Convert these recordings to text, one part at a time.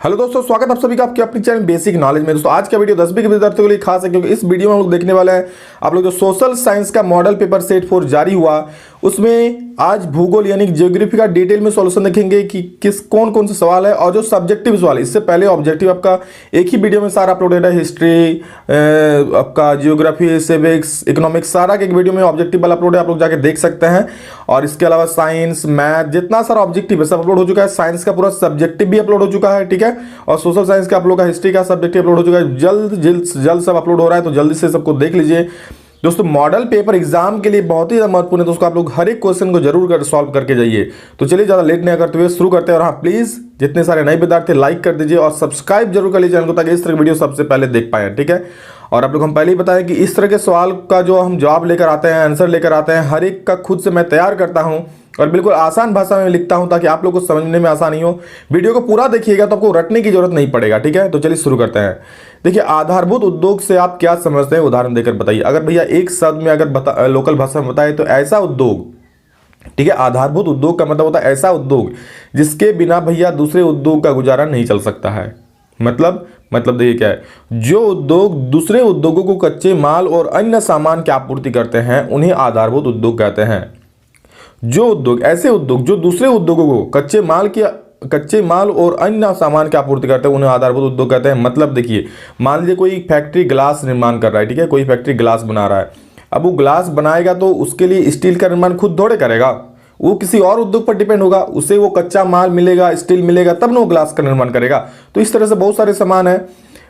Hello दोस्तों, स्वागत है आप सभी का आपके अपनी चैनल बेसिक नॉलेज में। दोस्तों आज का वीडियो 10वीं के विद्यार्थियों के लिए खास है क्योंकि इस वीडियो में हम लोग देखने वाले हैं आप लोग जो सोशल साइंस का मॉडल पेपर सेट 4 जारी हुआ उसमें आज भूगोल यानी ज्योग्राफी का डिटेल में सॉल्यूशन देखेंगे कि किस कौन कौन से सवाल है और जो सब्जेक्टिव सवाल है। इससे पहले ऑब्जेक्टिव आपका एक ही वीडियो में सारा अपलोडेड है, हिस्ट्री आपका जियोग्राफी सिविक्स इकोनॉमिक्स सारा के एक वीडियो में ऑब्जेक्टिव वाला अपलोड है, आप लोग जाके देख सकते हैं। और इसके अलावा साइंस मैथ जितना सारा ऑब्जेक्टिव है सब अपलोड हो चुका है। साइंस का पूरा सब्जेक्टिव भी अपलोड हो चुका है, ठीक है। और सोशल साइंस का आप लोग का हिस्ट्री का सब्जेक्टिव अपलोड हो चुका है, जल्द सब अपलोड हो रहा है, तो जल्दी से सबको देख लीजिए। दोस्तों मॉडल पेपर एग्जाम के लिए बहुत ही महत्वपूर्ण है, तो उसको आप लोग हर एक क्वेश्चन को जरूर सॉल्व करके जाइए। तो चलिए ज़्यादा लेट नहीं करते हुए शुरू करते हैं। और हाँ प्लीज़ जितने सारे नए विद्यार्थी लाइक कर दीजिए और सब्सक्राइब जरूर कर लीजिए चैनल को, ताकि इस तरह की वीडियो सबसे पहले देख पाए, ठीक है। और आप लोग हम पहले ही बताएं कि इस तरह के सवाल का जो हम जवाब लेकर आते हैं, आंसर लेकर आते हैं, हर एक का खुद से मैं तैयार करता हूँ और बिल्कुल आसान भाषा में लिखता हूं ताकि आप लोग को समझने में आसानी हो। वीडियो को पूरा देखिएगा तो आपको रटने की जरूरत नहीं पड़ेगा, ठीक है। तो चलिए शुरू करते हैं। देखिए आधारभूत उद्योग से आप क्या समझते हैं, उदाहरण देकर बताइए। अगर भैया एक शब्द में अगर लोकल भाषा में बताए तो ऐसा उद्योग, ठीक है। आधारभूत उद्योग का मतलब होता है ऐसा उद्योग जिसके बिना भैया दूसरे उद्योग का गुजारा नहीं चल सकता है। मतलब देखिए क्या है, जो उद्योग दूसरे उद्योगों को कच्चे माल और अन्य सामान की आपूर्ति करते हैं उन्हें आधारभूत उद्योग कहते हैं। जो उद्योग ऐसे उद्योग जो दूसरे उद्योगों को कच्चे माल और अन्य सामान की आपूर्ति करते हैं उन्हें आधारभूत उद्योग कहते हैं। मतलब देखिए मान लीजिए कोई फैक्ट्री ग्लास निर्माण कर रहा है, ठीक है। कोई फैक्ट्री ग्लास बना रहा है, अब वो ग्लास बनाएगा तो उसके लिए स्टील का निर्माण खुद थोड़े करेगा, वो किसी और उद्योग पर डिपेंड होगा। उसे वो कच्चा माल मिलेगा, स्टील मिलेगा, तब ना वो ग्लास का निर्माण करेगा। तो इस तरह से बहुत सारे सामान है,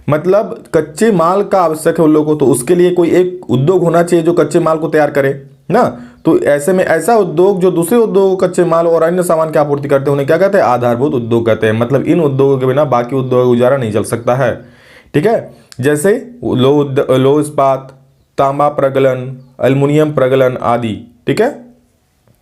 मतलब कच्चे माल का आवश्यक है उन लोगों को, तो उसके लिए कोई एक उद्योग होना चाहिए जो कच्चे माल को तैयार करे ना। तो ऐसे में ऐसा उद्योग जो दूसरे उद्योग कच्चे माल और अन्य सामान की आपूर्ति करते हैं उन्हें क्या कहते हैं, आधारभूत उद्योग कहते हैं। मतलब इन उद्योगों के बिना बाकी उद्योग गुजारा नहीं चल सकता है, ठीक है। जैसे लौह इस्पात, तांबा प्रगलन, एल्युमिनियम प्रगलन आदि, ठीक है।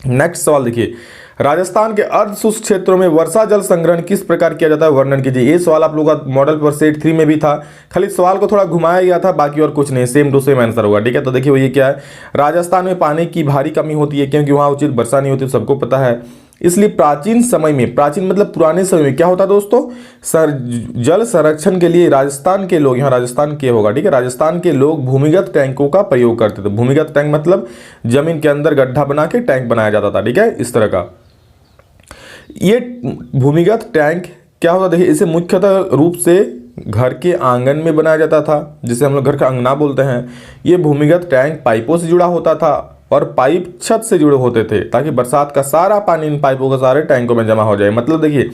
नेक्स्ट सवाल देखिए, राजस्थान के अर्ध शुष्क क्षेत्रों में वर्षा जल संग्रहण किस प्रकार किया जाता है, वर्णन कीजिए। ये सवाल आप लोगों का मॉडल पर सेट 3 में भी था, खाली सवाल को थोड़ा घुमाया गया था, बाकी और कुछ नहीं, सेम टू सेम आंसर होगा, ठीक है। तो देखिए वो ये क्या है, राजस्थान में पानी की भारी कमी होती है क्योंकि वहाँ उचित वर्षा नहीं होती, सबको पता है। इसलिए प्राचीन समय में, प्राचीन मतलब पुराने समय में क्या होता दोस्तों, जल संरक्षण के लिए राजस्थान के लोग, यहाँ राजस्थान के होगा, ठीक है, राजस्थान के लोग भूमिगत टैंकों का प्रयोग करते थे। भूमिगत टैंक मतलब जमीन के अंदर गड्ढा बना के टैंक बनाया जाता था, ठीक है, इस तरह का। ये भूमिगत टैंक क्या होता, देखिए इसे मुख्यतः रूप से घर के आंगन में बनाया जाता था, जिसे हम लोग घर का अंगना बोलते हैं। ये भूमिगत टैंक पाइपों से जुड़ा होता था और पाइप छत से जुड़े होते थे ताकि बरसात का सारा पानी इन पाइपों के सारे टैंकों में जमा हो जाए। मतलब देखिए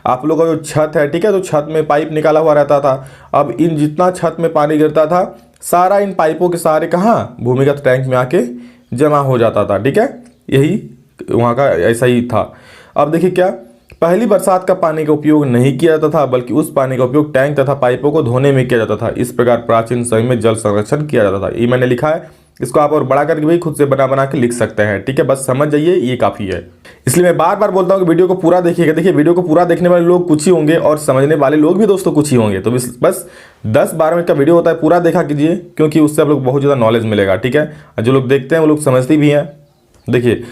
आप लोगों का जो छत है, ठीक है, तो छत में पाइप निकाला हुआ रहता था। अब इन जितना छत में पानी गिरता था सारा इन पाइपों के सहारे कहाँ, भूमिगत टैंक में आके जमा हो जाता था, ठीक है। यही वहाँ का ऐसा ही था। अब देखिए क्या, पहली बरसात का पानी का उपयोग नहीं किया जाता था बल्कि उस पानी का उपयोग टैंक तथा पाइपों को धोने में किया जाता था। इस प्रकार प्राचीन समय में जल संरक्षण किया जाता था। ये मैंने लिखा है, इसको आप और बड़ा करके भी खुद से बना के लिख सकते हैं, ठीक है। बस समझ जाइए, ये काफ़ी है। इसलिए मैं बार बार बोलता हूँ कि वीडियो को पूरा देखिएगा। देखिए वीडियो को पूरा देखने वाले लोग कुछ ही होंगे और समझने वाले लोग भी दोस्तों कुछ ही होंगे। तो बस 10-12 मिनट का वीडियो होता है, पूरा देखा कीजिए क्योंकि उससे आप लोग बहुत ज़्यादा नॉलेज मिलेगा, ठीक है। और जो लोग देखते हैं वो लोग समझते भी हैं। देखिए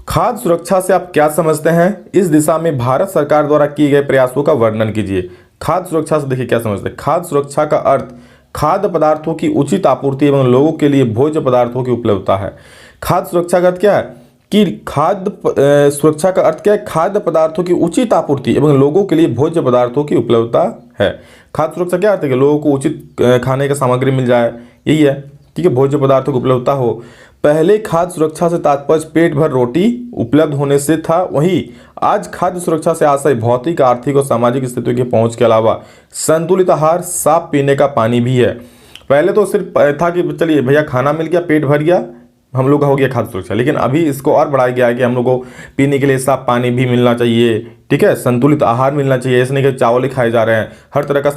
खाद्य सुरक्षा से आप क्या समझते हैं, इस दिशा में भारत सरकार द्वारा किए गए प्रयासों का वर्णन कीजिए। खाद्य सुरक्षा से देखिए क्या समझते हैं, खाद्य सुरक्षा का अर्थ खाद्य पदार्थों की उचित आपूर्ति एवं लोगों के लिए भोज्य पदार्थों की उपलब्धता है। खाद्य सुरक्षा का अर्थ क्या है कि खाद्य सुरक्षा का अर्थ क्या है, खाद्य पदार्थों की उचित आपूर्ति एवं लोगों के लिए भोज्य पदार्थों की उपलब्धता है। खाद्य सुरक्षा क्या अर्थ है कि लोगों को उचित खाने का सामग्री मिल जाए, यही है, ठीक है, भोज्य पदार्थों की उपलब्धता हो। पहले खाद्य सुरक्षा से तात्पर्य पेट भर रोटी उपलब्ध होने से था, वहीं आज खाद्य सुरक्षा से आशय भौतिक, आर्थिक और सामाजिक स्थितियों की पहुंच के अलावा संतुलित आहार, साफ पीने का पानी भी है। पहले तो सिर्फ था कि चलिए भैया खाना मिल गया, पेट भर गया, हम लोग का हो गया खाद्य सुरक्षा, लेकिन अभी इसको और बढ़ाया गया है कि हम लोग को पीने के लिए साफ पानी भी मिलना चाहिए, ठीक है, संतुलित आहार मिलना चाहिए। ऐसे नहीं कि चावल ही खाए जा रहे हैं, हर तरह का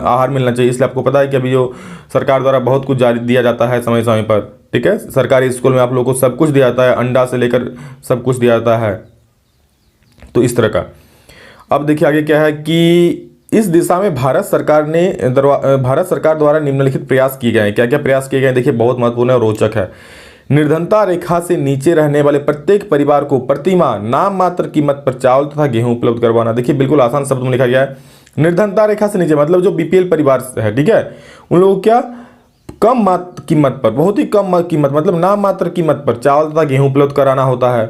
आहार मिलना चाहिए। इसलिए आपको पता है कि अभी जो सरकार द्वारा बहुत कुछ जारी दिया जाता है समय समय पर, ठीक है। सरकारी स्कूल में आप लोगों को सब कुछ दिया जाता है, अंडा से लेकर सब कुछ दिया जाता है, तो इस तरह का। अब देखिए आगे क्या है कि इस दिशा में भारत सरकार द्वारा निम्नलिखित प्रयास किए गए हैं। क्या क्या प्रयास किए गए हैं देखिए, बहुत महत्वपूर्ण और रोचक है। निर्धनता रेखा से नीचे रहने वाले प्रत्येक परिवार को प्रति माह नाम मात्र कीमत पर चावल तथा गेहूं उपलब्ध करवाना। देखिए बिल्कुल आसान शब्द में लिखा गया है, निर्धनता रेखा से नीचे मतलब जो बीपीएल परिवार से है, ठीक है, उन लोगों को क्या कम मात्र कीमत पर, बहुत ही कम कीमत मतलब नाम मात्र कीमत पर चावल तथा गेहूं उपलब्ध कराना होता है।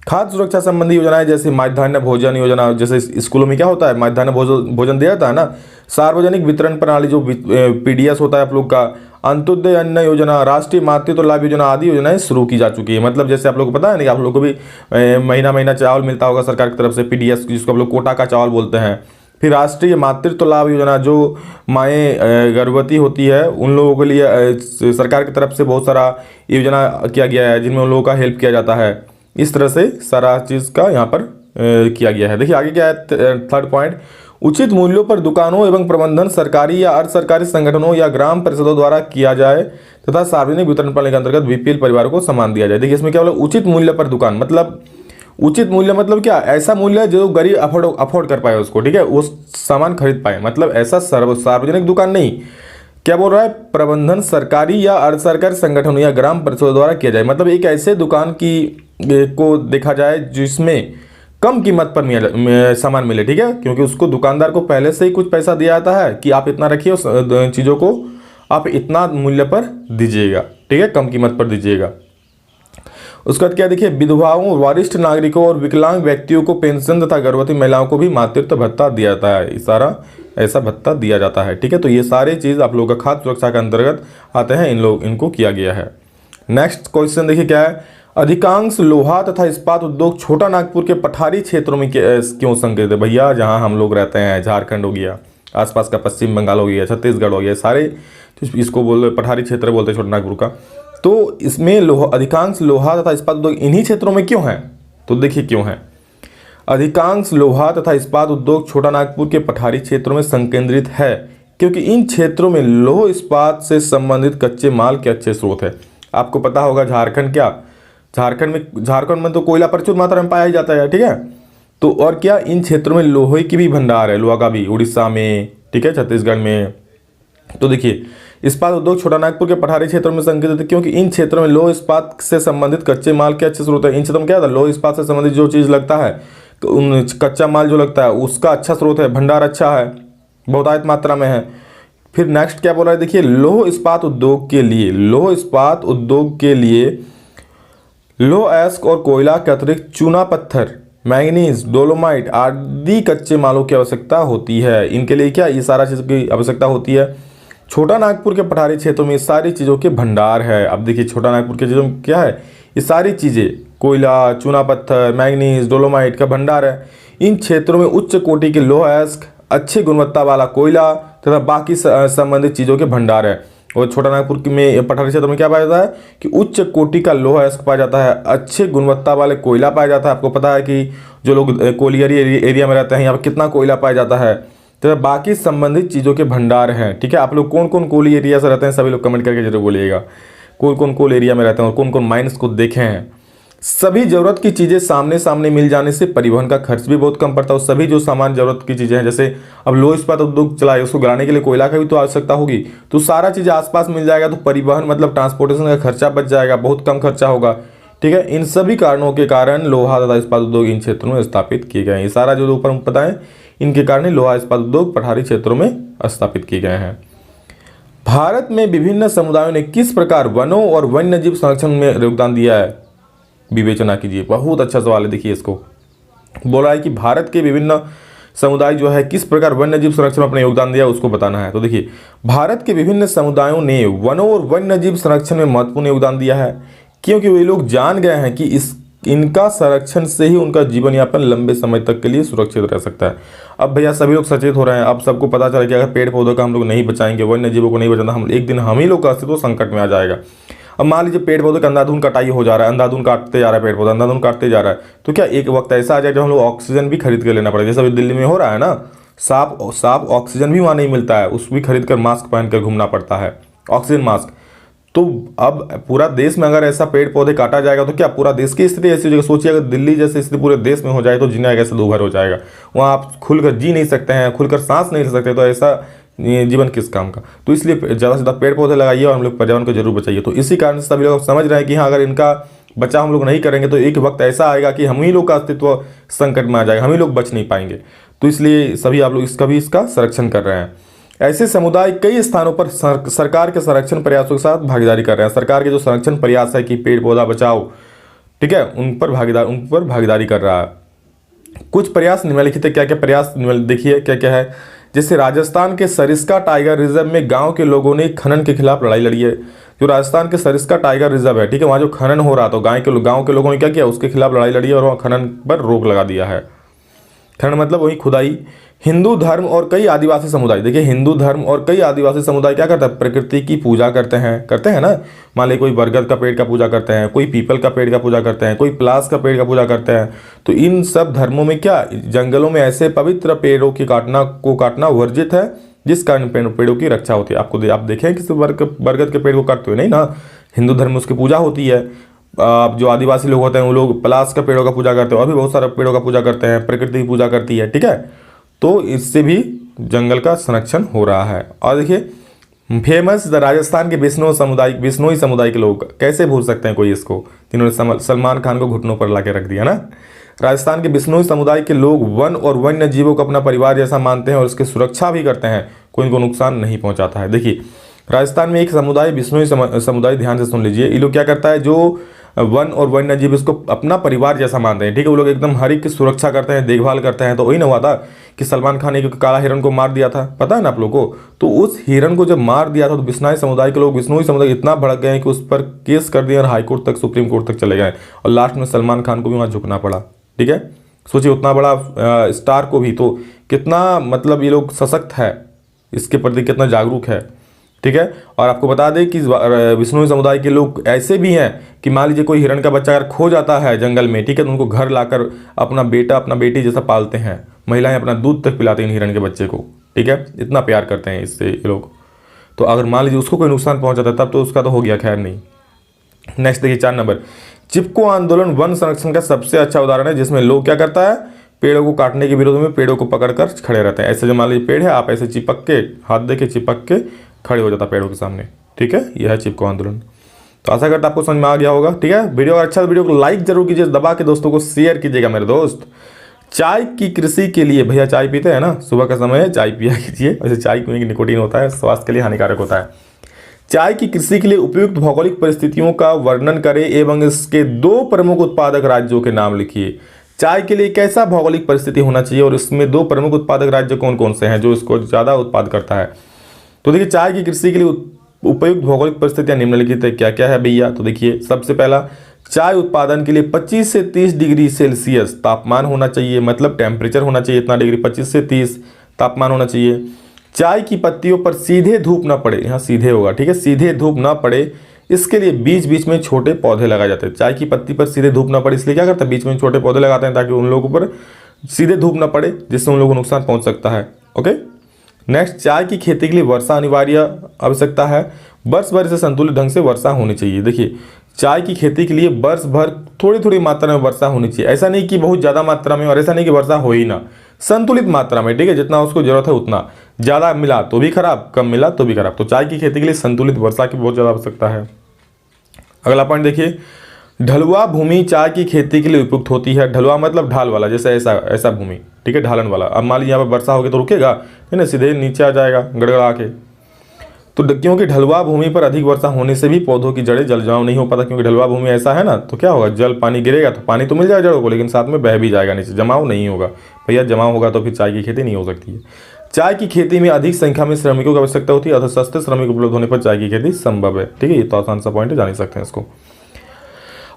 खाद्य सुरक्षा संबंधी योजनाएं जैसे माध्यान्ह भोजन योजना, जैसे स्कूलों में क्या होता है माध्यान्ह भोजन दिया जाता है ना। सार्वजनिक वितरण प्रणाली जो पीडीएस होता है आप लोग का, अंत्योदय अन्न योजना, राष्ट्रीय मातृत्व लाभ योजना आदि योजनाएं शुरू की जा चुकी है। मतलब जैसे आप लोग को पता है ना कि आप लोग को भी महीना महीना चावल मिलता होगा सरकार की तरफ से, पीडीएस जिसको आप लोग कोटा का चावल बोलते हैं। फिर राष्ट्रीय मातृत्व लाभ योजना, जो माएँ गर्भवती होती है उन लोगों के लिए सरकार की तरफ से बहुत सारा योजना किया गया है जिनमें उन लोगों का हेल्प किया जाता है। इस तरह से सारा चीज़ का यहाँ पर किया गया है। देखिए आगे क्या है, थर्ड पॉइंट, उचित मूल्यों पर दुकानों एवं प्रबंधन सरकारी या अर्ध सरकारी संगठनों या ग्राम परिषदों द्वारा किया जाए तथा सार्वजनिक वितरण प्रणाली के अंतर्गत बीपीएल परिवारों को सामान दिया जाए। देखिए इसमें क्या बोला, उचित मूल्य पर दुकान, मतलब उचित मूल्य मतलब क्या, ऐसा मूल्य जो गरीब अफोर्ड कर पाए उसको, ठीक है, वो सामान खरीद पाए, मतलब ऐसा सार्वजनिक दुकान नहीं। क्या बोल रहा है, प्रबंधन सरकारी या अर्ध सरकारी संगठनों या ग्राम परिषदों द्वारा किया जाए, मतलब एक ऐसे दुकान को देखा जाए जिसमें कम कीमत पर सामान मिले, ठीक है, क्योंकि उसको दुकानदार को पहले से ही कुछ पैसा दिया जाता है कि आप इतना रखिए उस चीज़ों को, आप इतना मूल्य पर दीजिएगा, ठीक है, कम कीमत पर दीजिएगा। उसके बाद क्या देखिए, विधवाओं, वरिष्ठ नागरिकों और विकलांग व्यक्तियों को पेंशन तथा गर्भवती महिलाओं को भी मातृत्व भत्ता दिया जाता है, सारा ऐसा भत्ता दिया जाता है, ठीक है। तो ये सारे चीज़ आप लोगों का खाद्य सुरक्षा के अंतर्गत आते हैं, इनको किया गया है। नेक्स्ट क्वेश्चन देखिए क्या है, अधिकांश लोहा तथा इस्पात उद्योग छोटा नागपुर के पठारी क्षेत्रों में क्यों संकेत है। भैया जहाँ हम लोग रहते हैं, झारखंड हो गया, आसपास का पश्चिम बंगाल हो गया, छत्तीसगढ़ हो गया, सारे इसको बोल पठारी क्षेत्र बोलते हैं छोटा नागपुर का। तो इसमें अधिकांश लोहा तथा इस्पात उद्योग इन्हीं क्षेत्रों में क्यों हैं, तो देखिए क्यों हैं। अधिकांश लोहा तथा इस्पात उद्योग छोटा नागपुर के पठारी क्षेत्रों में संकेंद्रित है क्योंकि इन क्षेत्रों में लौह इस्पात से संबंधित कच्चे माल के अच्छे स्रोत है। आपको पता होगा झारखंड में तो कोयला प्रचुर मात्रा में पाया ही जाता है, ठीक है। तो और क्या इन क्षेत्रों में लोहे की भी भंडार है, लोहा का भी, उड़ीसा में, ठीक है, छत्तीसगढ़ में। तो देखिए इस्पात उद्योग छोटा नागपुर के पठारी क्षेत्रों में संकेतित है क्योंकि इन क्षेत्रों में लौह इस्पात से संबंधित कच्चे माल के अच्छे स्रोत है। इन क्षेत्रों में क्या था, लौह इस्पात से संबंधित जो चीज़ लगता है, तो कच्चा माल जो लगता है उसका अच्छा स्रोत है, भंडार अच्छा है, बहुतायत मात्रा में है। फिर नेक्स्ट क्या बोल रहा है, देखिए लौह इस्पात उद्योग के लिए लौह अयस्क और कोयला के अतिरिक्त चूना पत्थर, मैंगनीज, डोलोमाइट आदि कच्चे मालों की आवश्यकता होती है। इनके लिए क्या, ये सारा चीज़ की आवश्यकता होती है। छोटा नागपुर के पठारी क्षेत्रों में सारी चीज़ों के भंडार है। अब देखिए छोटा नागपुर के क्षेत्रों में क्या है, ये सारी चीज़ें, कोयला, चूना पत्थर, मैंगनीज, डोलोमाइट का भंडार है। इन क्षेत्रों में उच्च कोटि के लौह अयस्क, अच्छी गुणवत्ता वाला कोयला तथा बाकी संबंधित चीज़ों के भंडार है। और छोटा नागपुर में पठारी क्षेत्र में क्या पाया जाता है कि उच्च कोटि का लौह अयस्क पाया जाता है, अच्छे गुणवत्ता वाले कोयला पाया जाता है। आपको पता है कि जो लोग कोलियरी एरिया में रहते हैं यहाँ पर कितना कोयला पाया जाता है, तो बाकी संबंधित चीज़ों के भंडार हैं, ठीक है। आप लोग कौन कौन कोल एरिया से रहते हैं सभी लोग कमेंट करके जरूर बोलिएगा, कौन कौन कोल एरिया में रहते हैं और कौन कौन माइंस को देखे हैं। सभी ज़रूरत की चीज़ें सामने मिल जाने से परिवहन का खर्च भी बहुत कम पड़ता है। और सभी जो सामान ज़रूरत की चीज़ें हैं, जैसे अब लौह इस्पात उद्योग चलाए, उसको गलाने के लिए कोयला का भी तो आवश्यकता होगी, तो सारा चीज़ आसपास मिल जाएगा, तो परिवहन मतलब ट्रांसपोर्टेशन का खर्चा बच जाएगा, बहुत कम खर्चा होगा, ठीक है। इन सभी कारणों के कारण लोहा तथा इस्पात उद्योग इन क्षेत्रों में स्थापित किए गए हैं। ये सारा जो ऊपर पता है, इनके कारण लोहा इस्पात उद्योग पठारी क्षेत्रों में स्थापित किए गए हैं। भारत में विभिन्न समुदायों ने किस प्रकार वनों और वन्यजीव संरक्षण में योगदान दिया है, विवेचना कीजिए। बहुत अच्छा सवाल है। देखिए इसको बोला है कि भारत के विभिन्न समुदाय जो है किस प्रकार वन्यजीव संरक्षण में अपना योगदान दिया, उसको बताना है। तो देखिए भारत के विभिन्न समुदायों ने वनों और वन्यजीव संरक्षण में महत्वपूर्ण योगदान दिया है क्योंकि वे लोग जान गए हैं कि इनका संरक्षण से ही उनका जीवन यापन लंबे समय तक के लिए सुरक्षित रह सकता है। अब भैया सभी लोग सचेत हो रहे हैं, अब सबको पता चला कि अगर पेड़ पौधों का हम लोग नहीं बचाएंगे, वन्य जीवों को नहीं बचाना, हम एक दिन हम ही लोग का अस्तित्व संकट में आ जाएगा। अब मान लीजिए पेड़ पौधे का अंधाधुंध कटाई हो जा रहा है, अंधाधुंध काटते जा रहा है, पेड़ पौधा अंधाधुंध काटते जा रहा है, तो क्या एक वक्त ऐसा आ जाए जब हम लोग ऑक्सीजन भी खरीद कर लेना पड़ेगा। जैसे अभी दिल्ली में हो रहा है ना, साफ ऑक्सीजन भी वहाँ नहीं मिलता है, उस भी खरीद कर मास्क पहन कर घूमना पड़ता है, ऑक्सीजन मास्क। तो अब पूरा देश में अगर ऐसा पेड़ पौधे काटा जाएगा तो क्या पूरा देश की स्थिति ऐसी हो जाएगी। सोचिए अगर दिल्ली जैसी स्थिति पूरे देश में हो जाए तो जीना कैसे दूभर हो जाएगा। वहाँ आप खुलकर जी नहीं सकते हैं, खुलकर सांस नहीं ले सकते, तो ऐसा जीवन किस काम का। तो इसलिए ज़्यादा से ज़्यादा पेड़ पौधे लगाइए और हम लोग पर्यावरण को जरूर बचाइए। तो इसी कारण से सभी लोग समझ रहे हैं कि हाँ, अगर इनका बचाव हम लोग नहीं करेंगे तो एक वक्त ऐसा आएगा कि हम ही लोग का अस्तित्व संकट में आ जाएगा, हम ही लोग बच नहीं पाएंगे। तो इसलिए सभी आप लोग इसका संरक्षण कर रहे हैं। ऐसे समुदाय कई स्थानों पर सरकार के संरक्षण प्रयासों के साथ भागीदारी कर रहे हैं। सरकार के जो संरक्षण प्रयास है कि पेड़ पौधा बचाओ, ठीक है, उन पर भागीदारी कर रहा है। कुछ प्रयास निम्नलिखित है। क्या क्या प्रयास देखिए क्या क्या है। जैसे राजस्थान के सरिस्का टाइगर रिजर्व में गांव के लोगों ने खनन के खिलाफ लड़ाई लड़ी है। जो राजस्थान के सरिस्का टाइगर रिजर्व है, ठीक है, वहाँ जो खनन हो रहा था, गांव के लोगों ने क्या किया, उसके खिलाफ लड़ाई लड़ी और वहाँ खनन पर रोक लगा दिया है। खनन मतलब वही खुदाई। हिंदू धर्म और कई आदिवासी समुदाय, देखिए हिंदू धर्म और कई आदिवासी समुदाय क्या करता है, प्रकृति की पूजा करते हैं ना। मान लीजिए कोई बरगद का पेड़ का पूजा करते हैं, कोई पीपल का पेड़ का पूजा करते हैं, कोई प्लास का पेड़ का पूजा करते हैं। तो इन सब धर्मों में क्या, जंगलों में ऐसे पवित्र पेड़ों की काटना वर्जित है, जिस कारण पेड़ों की रक्षा होती है। आप देखें किसी बरगद के पेड़ को काटते हुए नहीं ना। हिंदू धर्म में उसकी पूजा होती है। जो आदिवासी लोग होते हैं वो लोग पलास का पेड़ों का पूजा करते हैं और भी बहुत सारे पेड़ों का पूजा करते हैं, प्रकृति की पूजा करती है, ठीक है। तो इससे भी जंगल का संरक्षण हो रहा है। और देखिए फेमस राजस्थान के बिश्नोई समुदाय के लोग, कैसे भूल सकते हैं कोई इसको, जिन्होंने सलमान खान को घुटनों पर लाके रख दिया ना। राजस्थान के बिश्नोई समुदाय के लोग वन और वन्य जीवों को अपना परिवार जैसा मानते हैं और उसकी सुरक्षा भी करते हैं, कोई इनको नुकसान नहीं पहुंचाता है। देखिए राजस्थान में एक समुदाय बिश्नोई समुदाय, ध्यान से सुन लीजिए, ये लोग क्या करता है, जो वन और वन्य जीव इसको अपना परिवार जैसा मानते हैं, ठीक है। वो लोग एकदम हर एक की सुरक्षा करते हैं, देखभाल करते हैं। तो वही ना हुआ था कि सलमान खान ने काला हिरण को मार दिया था, पता है ना आप लोगों को। तो उस हिरण को जब मार दिया था तो बिश्नोई समुदाय इतना भड़क गए कि उस पर केस कर दिया और हाईकोर्ट तक, सुप्रीम कोर्ट तक चले गए और लास्ट में सलमान खान को भी वहाँ झुकना पड़ा, ठीक है। सोचिए उतना बड़ा स्टार को भी, तो कितना मतलब ये लोग सशक्त है, इसके प्रति कितना जागरूक है, ठीक है। और आपको बता दें कि बिश्नोई समुदाय के लोग ऐसे भी हैं कि मान लीजिए कोई हिरण का बच्चा अगर खो जाता है जंगल में, ठीक है, तो उनको घर लाकर अपना बेटी जैसा पालते हैं। महिलाएं अपना दूध तक पिलाती हैं हिरण के बच्चे को, ठीक है, इतना प्यार करते हैं इससे ये लोग। तो अगर मान लीजिए उसको कोई नुकसान पहुंचाता है तब तो उसका तो हो गया, खैर नहीं। नेक्स्ट देखिए 4 नंबर, चिपको आंदोलन वन संरक्षण का सबसे अच्छा उदाहरण है, जिसमें लोग क्या करता है, पेड़ों को काटने के विरोध में पेड़ों को पकड़कर खड़े रहते हैं। ऐसे जो मान लीजिए पेड़ है, आप ऐसे चिपक के हाथ दे के चिपक के खड़े हो जाता पेड़ों के सामने, ठीक है। यह है चिपको आंदोलन। तो आशा करता आपको समझ में आ गया होगा, ठीक है। वीडियो अच्छा, वीडियो को लाइक जरूर कीजिए, दबा के दोस्तों को शेयर कीजिएगा मेरे दोस्त। चाय की कृषि के लिए, भैया चाय पीते हैं ना, सुबह का समय है, चाय पिया कीजिए। वैसे चाय में निकोटीन होता है, स्वास्थ्य के लिए हानिकारक होता है। चाय की कृषि के लिए उपयुक्त भौगोलिक परिस्थितियों का वर्णन करें एवं इसके 2 प्रमुख उत्पादक राज्यों के नाम लिखिए। चाय के लिए कैसा भौगोलिक परिस्थिति होना चाहिए और इसमें 2 प्रमुख उत्पादक राज्य कौन कौन से हैं जो इसको ज़्यादा उत्पाद करता है। तो देखिए चाय की कृषि के लिए उपयुक्त भौगोलिक परिस्थितियां निम्नलिखित है। क्या क्या है भैया, तो देखिए सबसे पहला, चाय उत्पादन के लिए 25 से 30 डिग्री सेल्सियस तापमान होना चाहिए, मतलब टेम्परेचर होना चाहिए इतना डिग्री, 25 से 30 तापमान होना चाहिए। चाय की पत्तियों पर सीधे धूप ना पड़े, यहाँ सीधे होगा, ठीक है, सीधे धूप ना पड़े, इसके लिए बीच बीच में छोटे पौधे लगाए जाते हैं। चाय की पत्ती पर सीधे धूप ना पड़े इसलिए क्या करते हैं, बीच में छोटे पौधे लगाते हैं ताकि उन लोगों पर सीधे धूप ना पड़े, जिससे उन लोगों को नुकसान पहुंच सकता है। ओके, नेक्स्ट, चाय की खेती के लिए वर्षा अनिवार्य आवश्यकता है। वर्ष भर से संतुलित ढंग से वर्षा होनी चाहिए। देखिए चाय की खेती के लिए वर्ष भर थोड़ी थोड़ी मात्रा में वर्षा होनी चाहिए, ऐसा नहीं कि बहुत ज़्यादा मात्रा में और ऐसा नहीं कि वर्षा हो ही ना, संतुलित मात्रा में, ठीक है, जितना उसको जरूरत है उतना। ज़्यादा मिला तो भी खराब, कम मिला तो भी खराब। तो चाय की खेती के लिए संतुलित वर्षा की बहुत ज़्यादा आवश्यकता है। अगला पॉइंट देखिए, ढलुआ भूमि चाय की खेती के लिए उपयुक्त होती है। ढलुआ मतलब ढाल वाला, जैसे ऐसा भूमि, ठीक है, ढालन वाला। अब मान लीजिए यहाँ पर वर्षा होगी तो रुकेगा है ना, सीधे नीचे आ जाएगा गड़गड़ा के। तो क्योंकि ढलुआ भूमि पर अधिक वर्षा होने से भी पौधों की जड़ें जल जमाव नहीं हो पाता, क्योंकि ढलुआ भूमि ऐसा है ना, तो क्या होगा, जल पानी गिरेगा तो पानी तो मिल जाएगा जड़ों को, लेकिन साथ में बह भी जाएगा नीचे, जमाव नहीं होगा। भैया जमाव होगा तो फिर चाय की खेती नहीं हो सकती है। चाय की खेती में अधिक संख्या में श्रमिकों की आवश्यकता होती है, अतः सस्ते श्रमिक उपलब्ध होने पर चाय की खेती संभव है, ठीक है। ये तो आसान सा पॉइंट है, जान ही सकते हैं इसको।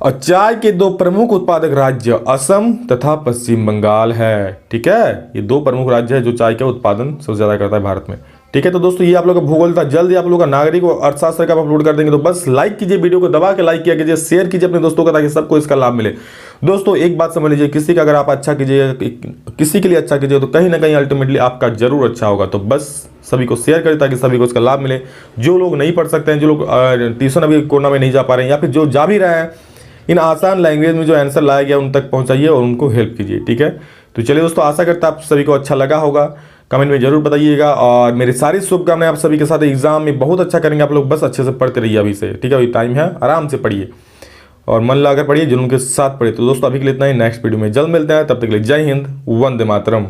और चाय के 2 प्रमुख उत्पादक राज्य असम तथा पश्चिम बंगाल है, ठीक है। ये 2 प्रमुख राज्य है जो चाय का उत्पादन सबसे ज्यादा करता है भारत में, ठीक है। तो दोस्तों ये आप लोग का भूगोल था, जल्दी आप लोग का नागरिक और अर्थशास्त्र का अपलोड कर देंगे। तो बस लाइक कीजिए, वीडियो को दबा के लाइक किया कीजिए, शेयर कीजिए अपने दोस्तों का, ताकि सबको इसका लाभ मिले। दोस्तों एक बात समझ लीजिए, किसी का अगर आप अच्छा कीजिएगा, किसी के लिए अच्छा कीजिए तो कहीं ना कहीं अल्टीमेटली आपका जरूर अच्छा होगा। तो बस सभी को शेयर करें ताकि सभी को इसका लाभ मिले। जो लोग नहीं पढ़ सकते हैं, जो लोग ट्यूशन अभी कोरोना में नहीं जा पा रहे हैं, या फिर जो जा भी रहे हैं, इन आसान लैंग्वेज में जो आंसर लाया गया उन तक पहुंचाइए और उनको हेल्प कीजिए, ठीक है। तो चलिए दोस्तों, आशा करता आप सभी को अच्छा लगा होगा, कमेंट में जरूर बताइएगा। और मेरी सारी शुभकामनाएं आप सभी के साथ, एग्जाम में बहुत अच्छा करेंगे आप लोग। बस अच्छे से पढ़ते रहिए अभी से, ठीक है। अभी टाइम है, आराम से पढ़िए और मन लगाकर पढ़िए, जुनून के साथ पढ़िए। तो दोस्तों अभी के लिए इतना ही, नेक्स्ट वीडियो में जल्द मिलते हैं, तब तक के लिए जय हिंद, वंदे मातरम।